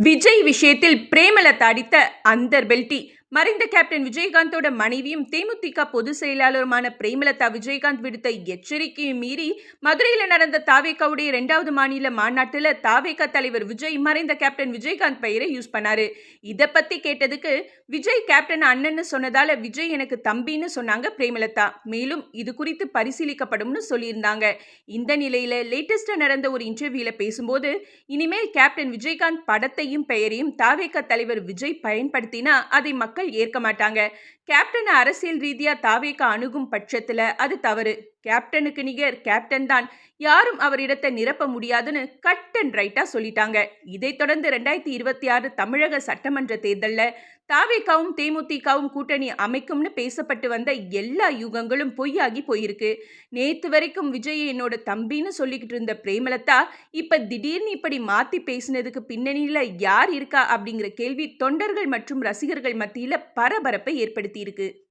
விஜய் விஷயத்தில் பிரேமலதா அடித்த அந்தர் பெல்டி. மறைந்த கேப்டன் விஜயகாந்தோட மனைவியும் தேமுதிக பொதுச் செயலாளருமான பிரேமலதா விஜயகாந்த் விடுத்த எச்சரிக்கையை மீறி மதுரையில் நடந்த தாவேகாவுடைய 2வது மாநில மாநாட்டில் தாவேகா தலைவர் விஜய் மறைந்த கேப்டன் விஜயகாந்த் பெயரை யூஸ் பண்ணாரு. இதை பத்தி கேட்டதுக்கு விஜய் கேப்டன் அண்ணன்னு சொன்னதால விஜய் எனக்கு தம்பின்னு சொன்னாங்க பிரேமலதா. மேலும் இது குறித்து பரிசீலிக்கப்படும்னு சொல்லியிருந்தாங்க. இந்த நிலையில லேட்டஸ்டா நடந்த ஒரு இன்டர்வியூல பேசும்போது இனிமேல் கேப்டன் விஜயகாந்த் படத்தையும் பெயரையும் தாவேகா தலைவர் விஜய் பயன்படுத்தினா அதை மக்கள் ஏற்க மாட்டாங்க. கேப்டன் அரசியல் ரீதியா தாவேகா அணுகும் பட்சத்துல அது தவறு. கேப்டனுக்கு நிகர் கேப்டன் தான், யாரும் அவர் இடத்தை நிரப்ப முடியாதுன்னு கட் அண்ட் ரைட்டா சொல்லிட்டாங்க. இதைத் தொடர்ந்து 2026 தமிழக சட்டமன்ற தேர்தல்ல தாவேகாவும் தேமுதிகவும் கூட்டணி அமைக்கும்னு பேசப்பட்டு வந்த எல்லா யூகங்களும் பொய்யாகி போயிருக்கு. நேத்து வரைக்கும் விஜய் என்னோட தம்பின்னு சொல்லிக்கிட்டு இருந்த பிரேமலதா இப்ப திடீர்னு இப்படி மாத்தி பேசினதுக்கு பின்னணியில யார் இருக்கா அப்படிங்கிற கேள்வி தொண்டர்கள் மற்றும் ரசிகர்கள் மத்தியில பரபரப்பை ஏற்படுத்தி இருக்கு.